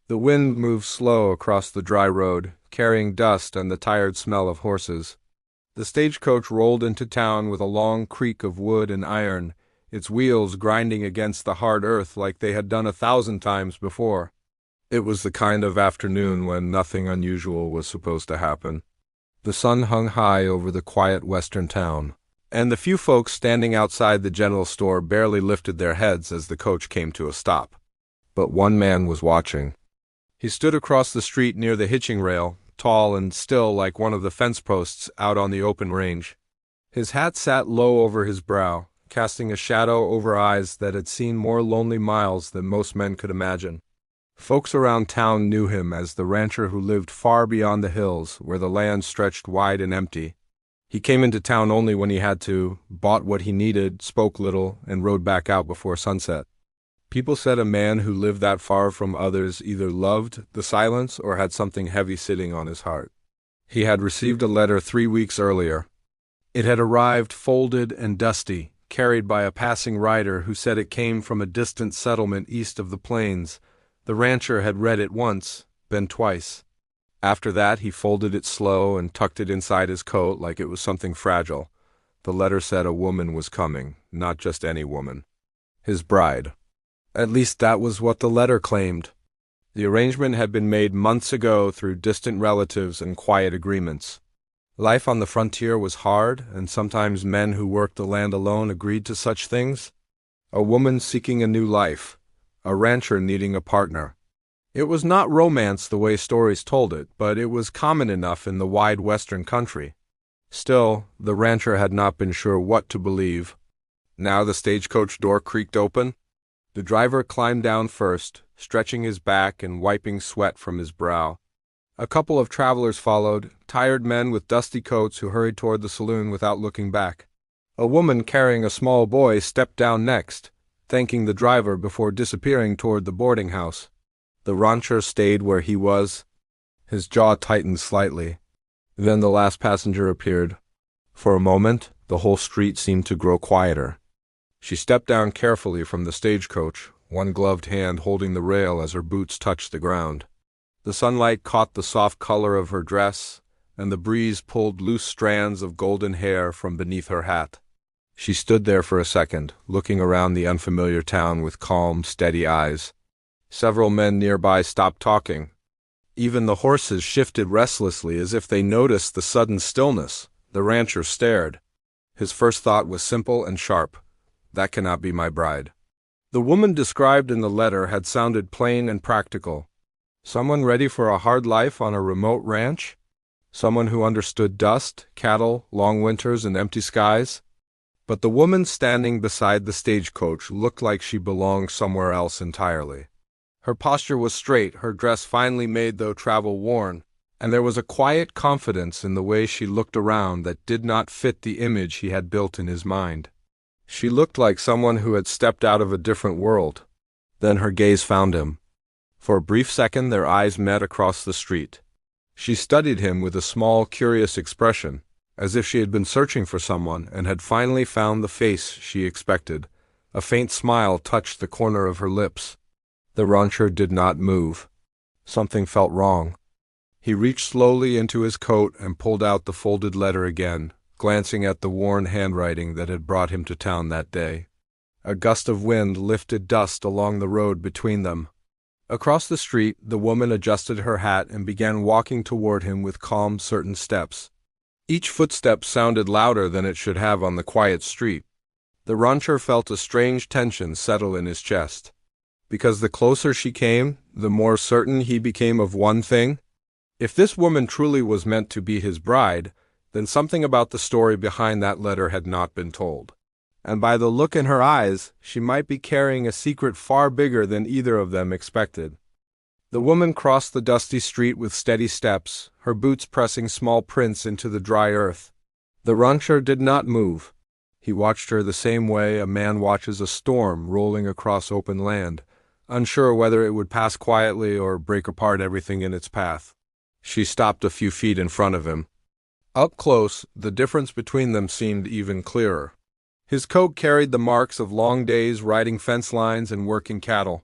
The wind moved slow across the dry road, carrying dust and the tired smell of horses. The stagecoach rolled into town with a long creak of wood and iron, its wheels grinding against the hard earth like they had done 1,000 times before. It was the kind of afternoon when nothing unusual was supposed to happen. The sun hung high over the quiet western town, and the few folks standing outside the general store barely lifted their heads as the coach came to a stop. But one man was watching. He stood across the street near the hitching rail, tall and still like one of the fence posts out on the open range. His hat sat low over his brow, casting a shadow over eyes that had seen more lonely miles than most men could imagine. Folks around town knew him as the rancher who lived far beyond the hills, where the land stretched wide and empty. He came into town only when he had to, bought what he needed, spoke little, and rode back out before sunset. People said a man who lived that far from others either loved the silence or had something heavy sitting on his heart. He had received a letter 3 weeks earlier. It had arrived folded and dusty, carried by a passing rider who said it came from a distant settlement east of the plains. The rancher had read it once, then twice. After that, he folded it slow and tucked it inside his coat like it was something fragile. The letter said a woman was coming, not just any woman. His bride. At least that was what the letter claimed. The arrangement had been made months ago through distant relatives and quiet agreements. Life on the frontier was hard, and sometimes men who worked the land alone agreed to such things. A woman seeking a new life. A rancher needing a partner. It was not romance the way stories told it, but it was common enough in the wide western country. Still, the rancher had not been sure what to believe. Now the stagecoach door creaked open. The driver climbed down first, stretching his back and wiping sweat from his brow. A couple of travelers followed, tired men with dusty coats who hurried toward the saloon without looking back. A woman carrying a small boy stepped down next, thanking the driver before disappearing toward the boarding house. The rancher stayed where he was. His jaw tightened slightly. Then the last passenger appeared. For a moment, the whole street seemed to grow quieter. She stepped down carefully from the stagecoach, one gloved hand holding the rail as her boots touched the ground. The sunlight caught the soft color of her dress, and the breeze pulled loose strands of golden hair from beneath her hat. She stood there for a second, looking around the unfamiliar town with calm, steady eyes. Several men nearby stopped talking. Even the horses shifted restlessly as if they noticed the sudden stillness. The rancher stared. His first thought was simple and sharp. That cannot be my bride. The woman described in the letter had sounded plain and practical. Someone ready for a hard life on a remote ranch? Someone who understood dust, cattle, long winters, and empty skies? But the woman standing beside the stagecoach looked like she belonged somewhere else entirely. Her posture was straight, her dress finely made though travel-worn, and there was a quiet confidence in the way she looked around that did not fit the image he had built in his mind. She looked like someone who had stepped out of a different world. Then her gaze found him. For a brief second their eyes met across the street. She studied him with a small, curious expression, as if she had been searching for someone and had finally found the face she expected. A faint smile touched the corner of her lips. The rancher did not move. Something felt wrong. He reached slowly into his coat and pulled out the folded letter again, glancing at the worn handwriting that had brought him to town that day. A gust of wind lifted dust along the road between them. Across the street, the woman adjusted her hat and began walking toward him with calm, certain steps. Each footstep sounded louder than it should have on the quiet street. The rancher felt a strange tension settle in his chest. Because the closer she came, the more certain he became of one thing. If this woman truly was meant to be his bride, then something about the story behind that letter had not been told. And by the look in her eyes, she might be carrying a secret far bigger than either of them expected. The woman crossed the dusty street with steady steps, her boots pressing small prints into the dry earth. The rancher did not move. He watched her the same way a man watches a storm rolling across open land, unsure whether it would pass quietly or break apart everything in its path. She stopped a few feet in front of him. Up close, the difference between them seemed even clearer. His coat carried the marks of long days riding fence lines and working cattle.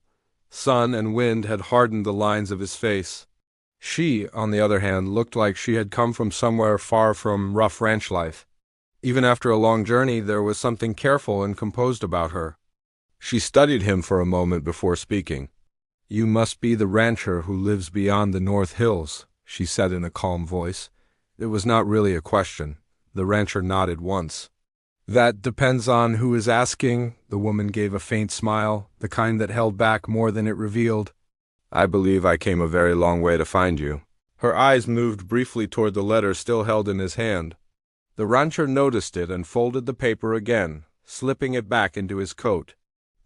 Sun and wind had hardened the lines of his face. She, on the other hand, looked like she had come from somewhere far from rough ranch life. Even after a long journey, there was something careful and composed about her. She studied him for a moment before speaking. "You must be the rancher who lives beyond the North Hills," she said in a calm voice. It was not really a question. The rancher nodded once. "That depends on who is asking." The woman gave a faint smile, the kind that held back more than it revealed. "I believe I came a very long way to find you." Her eyes moved briefly toward the letter still held in his hand. The rancher noticed it and folded the paper again, slipping it back into his coat.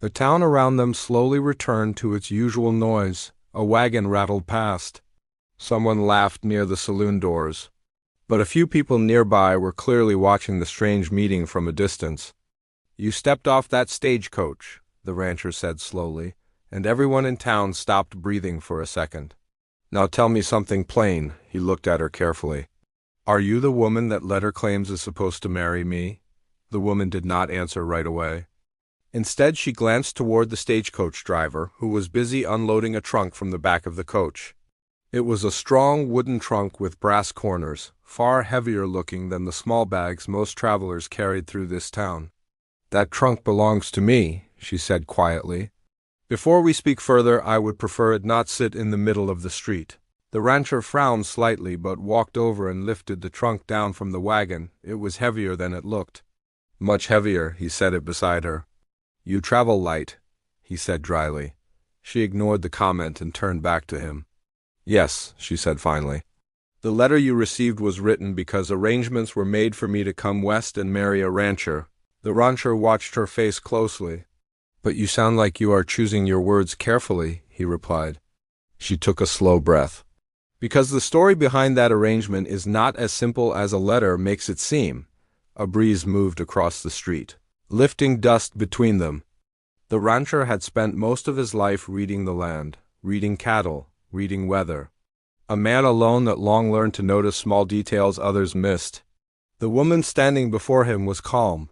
The town around them slowly returned to its usual noise. A wagon rattled past. Someone laughed near the saloon doors. But a few people nearby were clearly watching the strange meeting from a distance. "You stepped off that stagecoach," the rancher said slowly, and everyone in town stopped breathing for a second. "Now tell me something plain." He looked at her carefully. "Are you the woman that letter claims is supposed to marry me?" The woman did not answer right away. Instead, she glanced toward the stagecoach driver, who was busy unloading a trunk from the back of the coach. It was a strong wooden trunk with brass corners, far heavier looking than the small bags most travelers carried through this town. "That trunk belongs to me," she said quietly. "Before we speak further, I would prefer it not sit in the middle of the street." The rancher frowned slightly but walked over and lifted the trunk down from the wagon. It was heavier than it looked. "Much heavier," he set it beside her. "You travel light," he said dryly. She ignored the comment and turned back to him. "Yes," she said finally. "The letter you received was written because arrangements were made for me to come west and marry a rancher." The rancher watched her face closely. "But you sound like you are choosing your words carefully," he replied. She took a slow breath. "Because the story behind that arrangement is not as simple as a letter makes it seem." A breeze moved across the street, lifting dust between them. The rancher had spent most of his life reading the land, reading cattle, reading weather. A man alone that long learned to notice small details others missed. The woman standing before him was calm.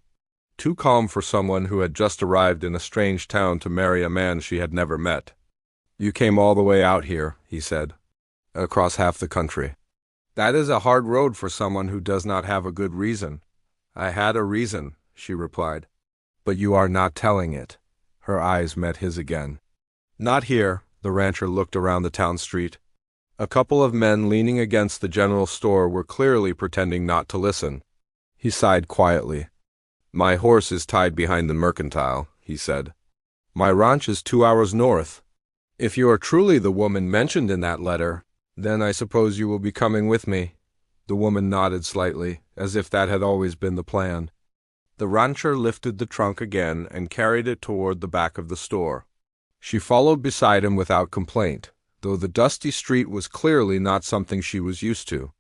Too calm for someone who had just arrived in a strange town to marry a man she had never met. "You came all the way out here," he said, "across half the country. That is a hard road for someone who does not have a good reason." "I had a reason," she replied. "But you are not telling it." Her eyes met his again. "Not here." The rancher looked around the town street. A couple of men leaning against the general store were clearly pretending not to listen. He sighed quietly. "My horse is tied behind the mercantile," he said. "My ranch is 2 hours north. If you are truly the woman mentioned in that letter, then I suppose you will be coming with me." The woman nodded slightly, as if that had always been the plan. The rancher lifted the trunk again and carried it toward the back of the store. She followed beside him without complaint, though the dusty street was clearly not something she was used to.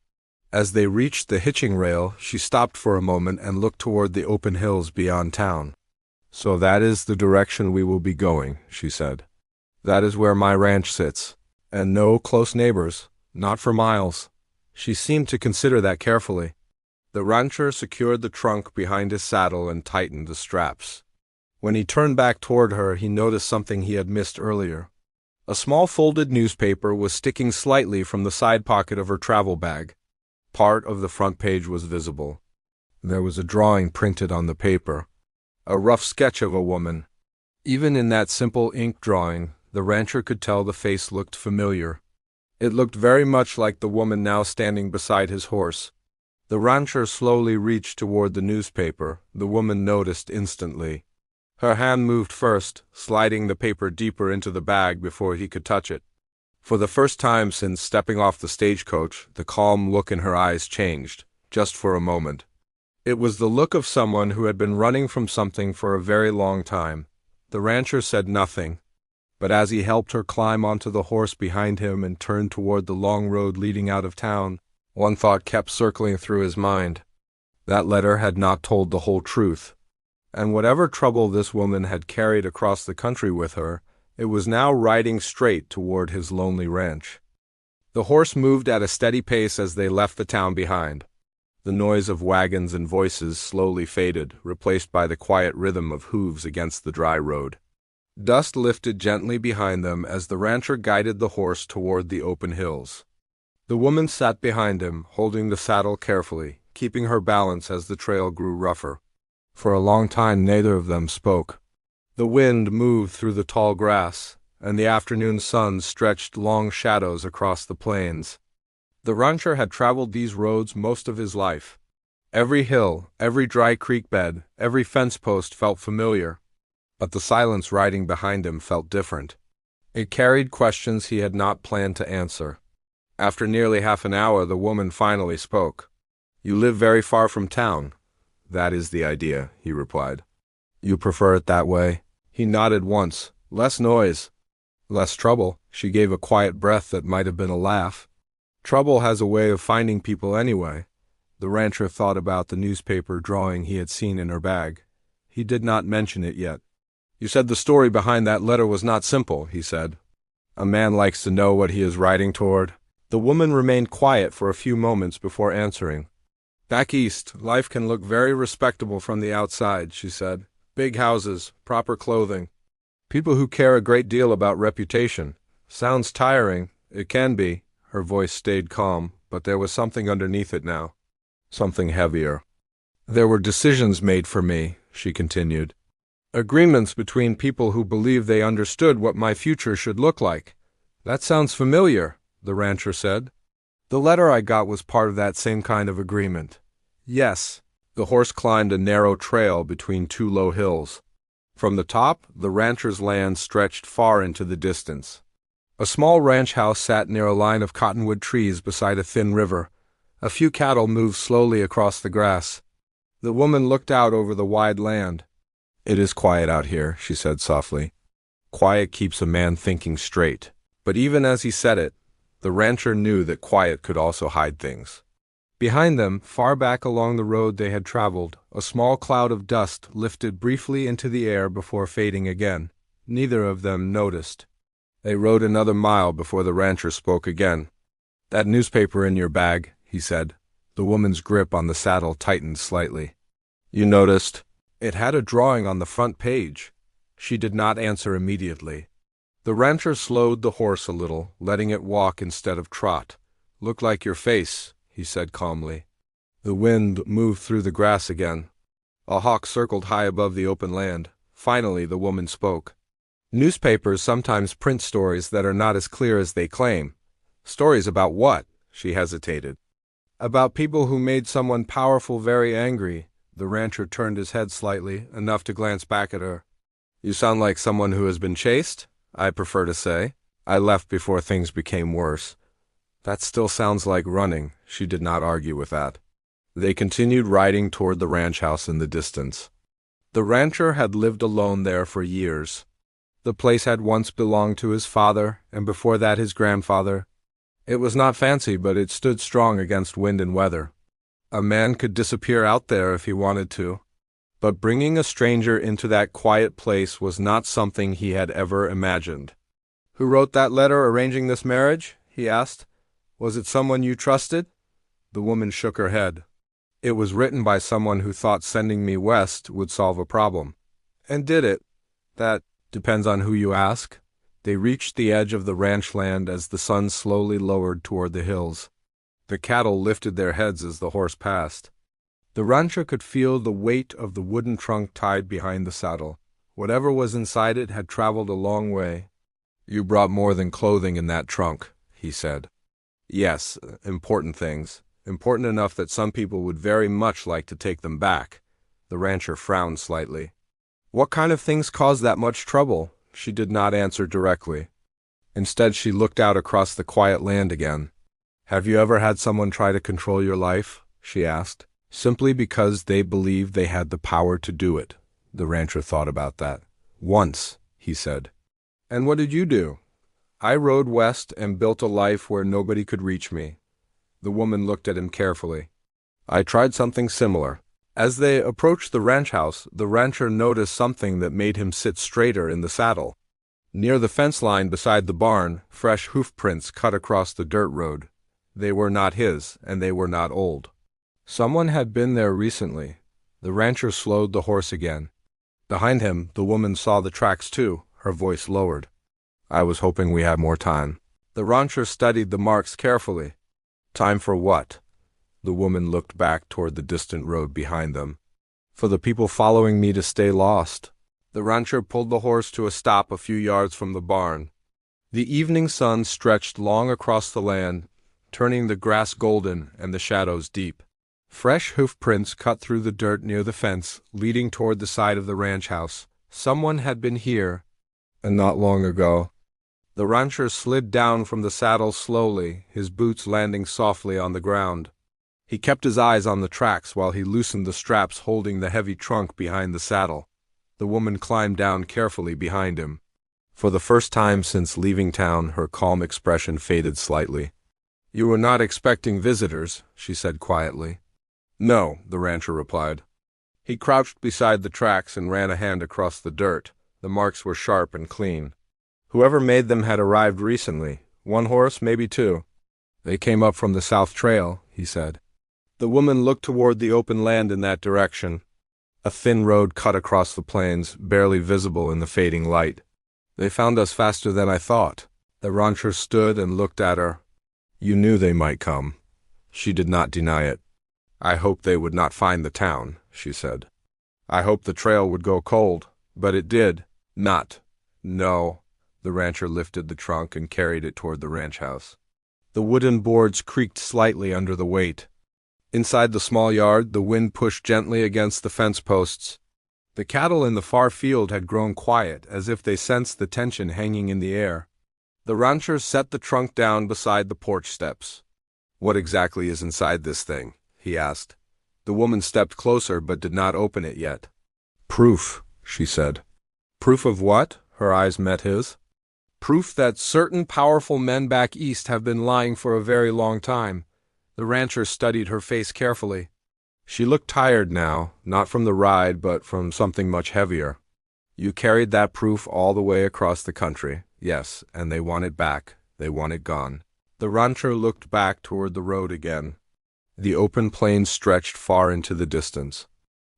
As they reached the hitching rail, she stopped for a moment and looked toward the open hills beyond town. "So that is the direction we will be going," she said. "That is where my ranch sits. And no close neighbors, not for miles." She seemed to consider that carefully. The rancher secured the trunk behind his saddle and tightened the straps. When he turned back toward her, he noticed something he had missed earlier. A small folded newspaper was sticking slightly from the side pocket of her travel bag. Part of the front page was visible. There was a drawing printed on the paper, a rough sketch of a woman. Even in that simple ink drawing, the rancher could tell the face looked familiar. It looked very much like the woman now standing beside his horse. The rancher slowly reached toward the newspaper. The woman noticed instantly. Her hand moved first, sliding the paper deeper into the bag before he could touch it. For the first time since stepping off the stagecoach, the calm look in her eyes changed, just for a moment. It was the look of someone who had been running from something for a very long time. The rancher said nothing, but as he helped her climb onto the horse behind him and turned toward the long road leading out of town, one thought kept circling through his mind. That letter had not told the whole truth. And whatever trouble this woman had carried across the country with her, it was now riding straight toward his lonely ranch. The horse moved at a steady pace as they left the town behind. The noise of wagons and voices slowly faded, replaced by the quiet rhythm of hooves against the dry road. Dust lifted gently behind them as the rancher guided the horse toward the open hills. The woman sat behind him, holding the saddle carefully, keeping her balance as the trail grew rougher. For a long time neither of them spoke. The wind moved through the tall grass, and the afternoon sun stretched long shadows across the plains. The rancher had traveled these roads most of his life. Every hill, every dry creek bed, every fence post felt familiar. But the silence riding behind him felt different. It carried questions he had not planned to answer. After nearly half an hour, the woman finally spoke. "You live very far from town." "That is the idea," he replied. "You prefer it that way?" He nodded once. "Less noise." "Less trouble." She gave a quiet breath that might have been a laugh. "Trouble has a way of finding people anyway." The rancher thought about the newspaper drawing he had seen in her bag. He did not mention it yet. "You said the story behind that letter was not simple," he said. "A man likes to know what he is riding toward." The woman remained quiet for a few moments before answering. "Back east, life can look very respectable from the outside," she said. "Big houses, proper clothing. People who care a great deal about reputation. Sounds tiring. It can be." Her voice stayed calm, but there was something underneath it now. Something heavier. "There were decisions made for me," she continued. "Agreements between people who believed they understood what my future should look like." "That sounds familiar," the rancher said. "The letter I got was part of that same kind of agreement." "Yes." The horse climbed a narrow trail between two low hills. From the top, the rancher's land stretched far into the distance. A small ranch house sat near a line of cottonwood trees beside a thin river. A few cattle moved slowly across the grass. The woman looked out over the wide land. "It is quiet out here," she said softly. "Quiet keeps a man thinking straight." But even as he said it, the rancher knew that quiet could also hide things. Behind them, far back along the road they had traveled, a small cloud of dust lifted briefly into the air before fading again. Neither of them noticed. They rode another mile before the rancher spoke again. "That newspaper in your bag," he said. The woman's grip on the saddle tightened slightly. "You noticed? It had a drawing on the front page." She did not answer immediately. The rancher slowed the horse a little, letting it walk instead of trot. "Looked like your face," he said calmly. The wind moved through the grass again. A hawk circled high above the open land. Finally, the woman spoke. "Newspapers sometimes print stories that are not as clear as they claim." "Stories about what?" She hesitated. "About people who made someone powerful very angry." The rancher turned his head slightly, enough to glance back at her. "You sound like someone who has been chased?" "I prefer to say. I left before things became worse." "That still sounds like running." She did not argue with that. They continued riding toward the ranch house in the distance. The rancher had lived alone there for years. The place had once belonged to his father, and before that his grandfather. It was not fancy, but it stood strong against wind and weather. A man could disappear out there if he wanted to. But bringing a stranger into that quiet place was not something he had ever imagined. "Who wrote that letter arranging this marriage?" he asked. "Was it someone you trusted?" The woman shook her head. "It was written by someone who thought sending me west would solve a problem." "And did it?" "That depends on who you ask." They reached the edge of the ranch land as the sun slowly lowered toward the hills. The cattle lifted their heads as the horse passed. The rancher could feel the weight of the wooden trunk tied behind the saddle. Whatever was inside it had traveled a long way. "You brought more than clothing in that trunk," he said. "Yes, important things. Important enough that some people would very much like to take them back." The rancher frowned slightly. "What kind of things caused that much trouble?" She did not answer directly. Instead, she looked out across the quiet land again. "Have you ever had someone try to control your life?" she asked. "Simply because they believed they had the power to do it." The rancher thought about that. "Once," he said. "And what did you do?" "I rode west and built a life where nobody could reach me." The woman looked at him carefully. "I tried something similar." As they approached the ranch house, the rancher noticed something that made him sit straighter in the saddle. Near the fence line beside the barn, fresh hoof prints cut across the dirt road. They were not his, and they were not old. Someone had been there recently. The rancher slowed the horse again. Behind him, the woman saw the tracks too. Her voice lowered. I was hoping we had more time. The rancher studied the marks carefully. Time for what? The woman looked back toward the distant road behind them. For the people following me to stay lost. The rancher pulled the horse to a stop a few yards from the barn. The evening sun stretched long across the land, turning the grass golden and the shadows deep. Fresh hoof prints cut through the dirt near the fence, leading toward the side of the ranch house. Someone had been here, and not long ago. The rancher slid down from the saddle slowly, his boots landing softly on the ground. He kept his eyes on the tracks while he loosened the straps holding the heavy trunk behind the saddle. The woman climbed down carefully behind him. For the first time since leaving town, her calm expression faded slightly. You were not expecting visitors, she said quietly. No, the rancher replied. He crouched beside the tracks and ran a hand across the dirt. The marks were sharp and clean. Whoever made them had arrived recently. One horse, maybe two. They came up from the south trail, he said. The woman looked toward the open land in that direction. A thin road cut across the plains, barely visible in the fading light. They found us faster than I thought. The rancher stood and looked at her. You knew they might come. She did not deny it. I hoped they would not find the town, she said. I hoped the trail would go cold, but it did. Not. No. The rancher lifted the trunk and carried it toward the ranch house. The wooden boards creaked slightly under the weight. Inside the small yard, the wind pushed gently against the fence posts. The cattle in the far field had grown quiet, as if they sensed the tension hanging in the air. The rancher set the trunk down beside the porch steps. What exactly is inside this thing? He asked. The woman stepped closer but did not open it yet. Proof, she said. Proof of what? Her eyes met his. Proof that certain powerful men back east have been lying for a very long time. The rancher studied her face carefully. She looked tired now, not from the ride, but from something much heavier. You carried that proof all the way across the country. Yes, and they want it back. They want it gone. The rancher looked back toward the road again. The open plain stretched far into the distance.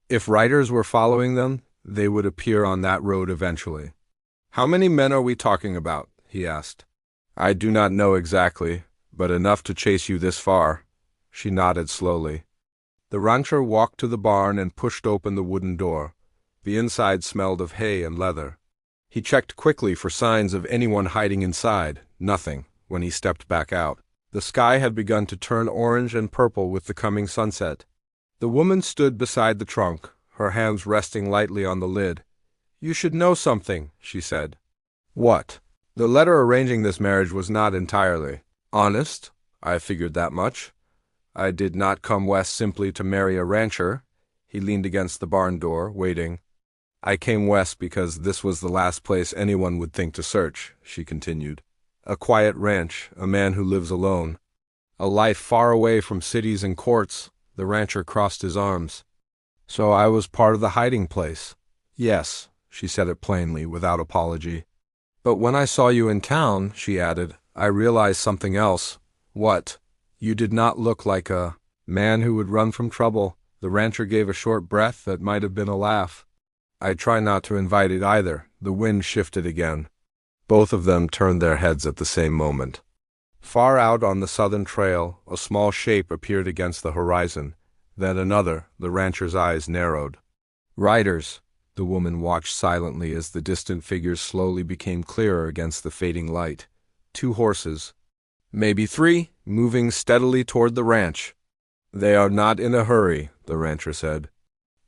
If riders were following them, they would appear on that road eventually. How many men are we talking about? He asked. I do not know exactly, but enough to chase you this far. She nodded slowly. The rancher walked to the barn and pushed open the wooden door. The inside smelled of hay and leather. He checked quickly for signs of anyone hiding inside. Nothing, when he stepped back out. The sky had begun to turn orange and purple with the coming sunset. The woman stood beside the trunk, her hands resting lightly on the lid. You should know something, she said. What? The letter arranging this marriage was not entirely honest. I figured that much. I did not come west simply to marry a rancher. He leaned against the barn door, waiting. I came west because this was the last place anyone would think to search, she continued. A quiet ranch, a man who lives alone. A life far away from cities and courts. The rancher crossed his arms. So I was part of the hiding place. Yes, she said it plainly, without apology. But when I saw you in town, she added, I realized something else. What? You did not look like a man who would run from trouble. The rancher gave a short breath that might have been a laugh. I try not to invite it either. The wind shifted again. Both of them turned their heads at the same moment. Far out on the southern trail, a small shape appeared against the horizon. Then another. The rancher's eyes narrowed. Riders. The woman watched silently as the distant figures slowly became clearer against the fading light. 2 horses. Maybe 3, moving steadily toward the ranch. They are not in a hurry, the rancher said.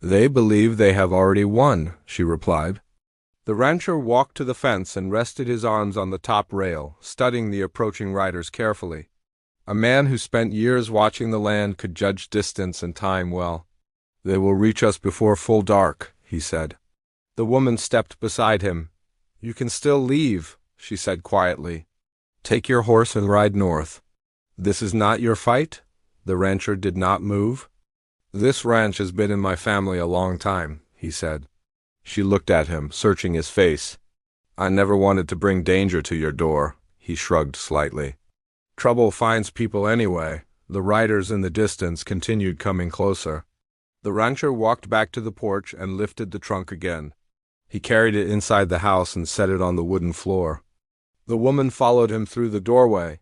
They believe they have already won, she replied. The rancher walked to the fence and rested his arms on the top rail, studying the approaching riders carefully. A man who spent years watching the land could judge distance and time well. They will reach us before full dark, he said. The woman stepped beside him. You can still leave, she said quietly. Take your horse and ride north. This is not your fight? The rancher did not move. This ranch has been in my family a long time, he said. She looked at him, searching his face. I never wanted to bring danger to your door, he shrugged slightly. Trouble finds people anyway. The riders in the distance continued coming closer. The rancher walked back to the porch and lifted the trunk again. He carried it inside the house and set it on the wooden floor. The woman followed him through the doorway.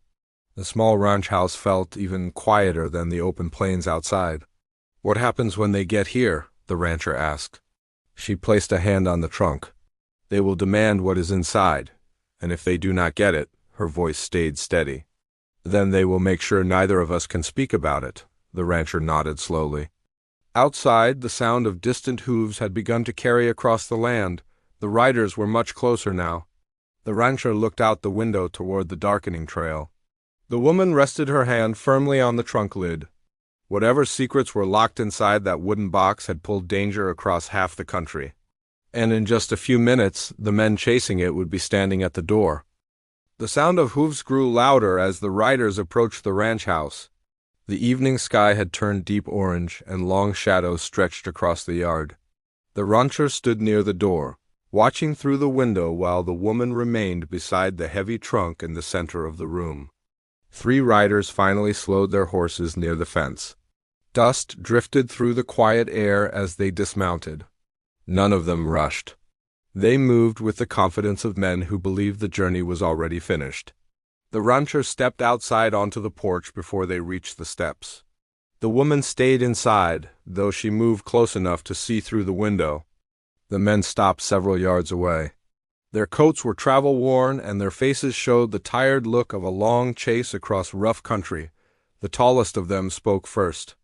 The small ranch house felt even quieter than the open plains outside. "What happens when they get here?" the rancher asked. She placed a hand on the trunk. "They will demand what is inside, and if they do not get it," her voice stayed steady, "then they will make sure neither of us can speak about it." The rancher nodded slowly. Outside, the sound of distant hooves had begun to carry across the land. The riders were much closer now. The rancher looked out the window toward the darkening trail. The woman rested her hand firmly on the trunk lid. Whatever secrets were locked inside that wooden box had pulled danger across half the country. And in just a few minutes, the men chasing it would be standing at the door. The sound of hooves grew louder as the riders approached the ranch house. The evening sky had turned deep orange, and long shadows stretched across the yard. The rancher stood near the door, watching through the window while the woman remained beside the heavy trunk in the center of the room. 3 riders finally slowed their horses near the fence. Dust drifted through the quiet air as they dismounted. None of them rushed. They moved with the confidence of men who believed the journey was already finished. The rancher stepped outside onto the porch before they reached the steps. The woman stayed inside, though she moved close enough to see through the window. The men stopped several yards away. Their coats were travel-worn, and their faces showed the tired look of a long chase across rough country. The tallest of them spoke first.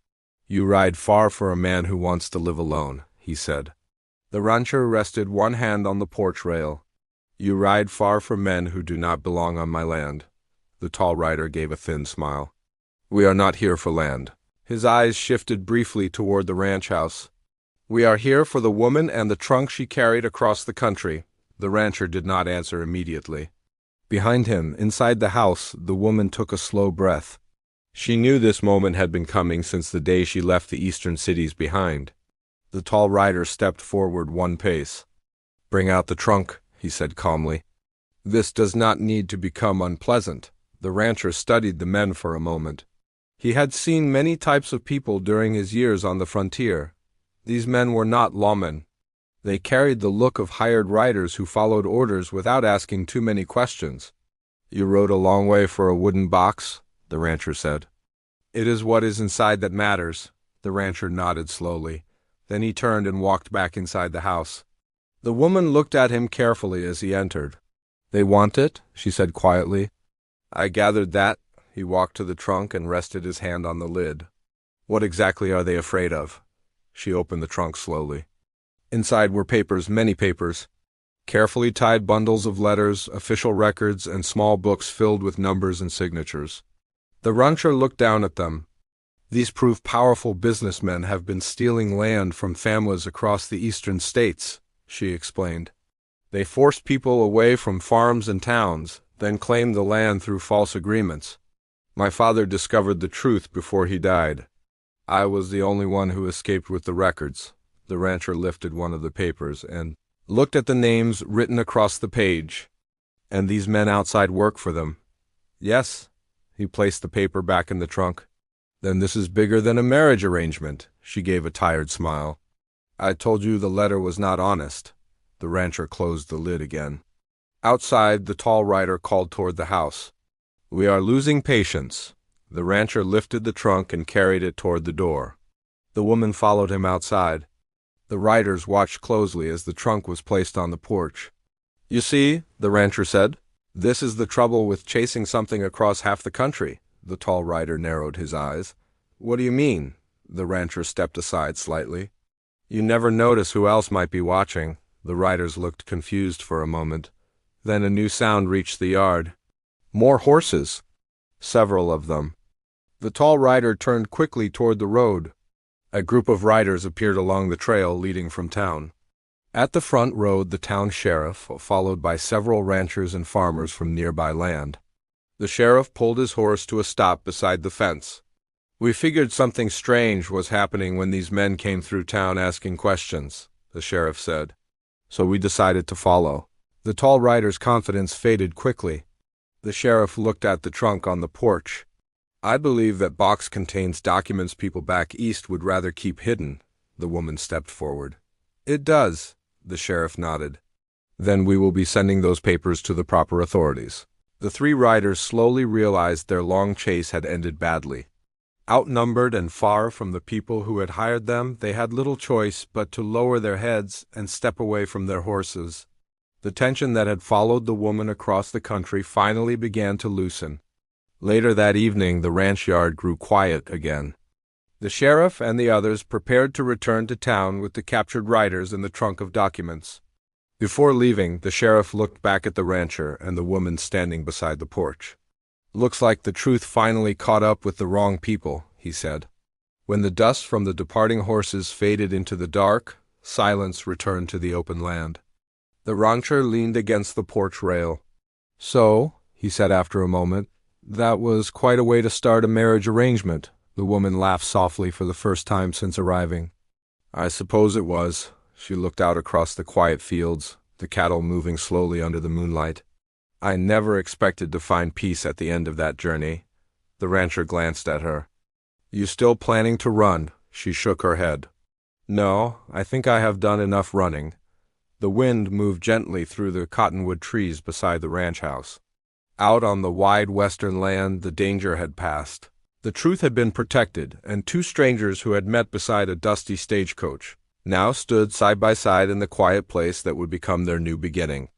"You ride far for a man who wants to live alone," he said. The rancher rested one hand on the porch rail. "You ride far for men who do not belong on my land." The tall rider gave a thin smile. "We are not here for land." His eyes shifted briefly toward the ranch house. "We are here for the woman and the trunk she carried across the country." The rancher did not answer immediately. Behind him, inside the house, the woman took a slow breath. She knew this moment had been coming since the day she left the eastern cities behind. The tall rider stepped forward 1 pace. "Bring out the trunk," he said calmly. "This does not need to become unpleasant." The rancher studied the men for a moment. He had seen many types of people during his years on the frontier. These men were not lawmen. They carried the look of hired riders who followed orders without asking too many questions. "You rode a long way for a wooden box," the rancher said. "It is what is inside that matters." The rancher nodded slowly. Then he turned and walked back inside the house. The woman looked at him carefully as he entered. "They want it?" she said quietly. "I gathered that." He walked to the trunk and rested his hand on the lid. "What exactly are they afraid of?" She opened the trunk slowly. Inside were papers, many papers. Carefully tied bundles of letters, official records, and small books filled with numbers and signatures. The rancher looked down at them. "These prove powerful businessmen have been stealing land from families across the eastern states," she explained. "They forced people away from farms and towns, then claimed the land through false agreements. My father discovered the truth before he died. I was the only one who escaped with the records." The rancher lifted one of the papers and looked at the names written across the page. "And these men outside work for them?" "Yes." He placed the paper back in the trunk. "Then this is bigger than a marriage arrangement." She gave a tired smile. "I told you the letter was not honest." The rancher closed the lid again. Outside, the tall rider called toward the house. "We are losing patience." The rancher lifted the trunk and carried it toward the door. The woman followed him outside. The riders watched closely as the trunk was placed on the porch. "You see," the rancher said, "this is the trouble with chasing something across half the country." The tall rider narrowed his eyes. "What do you mean?" The rancher stepped aside slightly. "You never notice who else might be watching." The riders looked confused for a moment. Then a new sound reached the yard. More horses. Several of them. The tall rider turned quickly toward the road. A group of riders appeared along the trail leading from town. At the front rode the town sheriff, followed by several ranchers and farmers from nearby land. The sheriff pulled his horse to a stop beside the fence. "We figured something strange was happening when these men came through town asking questions," the sheriff said. "So we decided to follow." The tall rider's confidence faded quickly. The sheriff looked at the trunk on the porch. "I believe that box contains documents people back east would rather keep hidden." The woman stepped forward. "It does." The sheriff nodded. Then we will be sending those papers to the proper authorities. The three riders slowly realized their long chase had ended badly. Outnumbered and far from the people who had hired them, they had little choice but to lower their heads and step away from their horses. The tension that had followed the woman across the country finally began to loosen. Later that evening, the ranch yard grew quiet again. The sheriff and the others prepared to return to town with the captured riders in the trunk of documents. Before leaving, the sheriff looked back at the rancher and the woman standing beside the porch. "Looks like the truth finally caught up with the wrong people," he said. When the dust from the departing horses faded into the dark, silence returned to the open land. The rancher leaned against the porch rail. "So," he said after a moment, "that was quite a way to start a marriage arrangement." The woman laughed softly for the first time since arriving. "I suppose it was." She looked out across the quiet fields, the cattle moving slowly under the moonlight. "I never expected to find peace at the end of that journey." The rancher glanced at her. "You still planning to run?" She shook her head. "No, I think I have done enough running." The wind moved gently through the cottonwood trees beside the ranch house. Out on the wide western land, the danger had passed. The truth had been protected, and two strangers who had met beside a dusty stagecoach now stood side by side in the quiet place that would become their new beginning.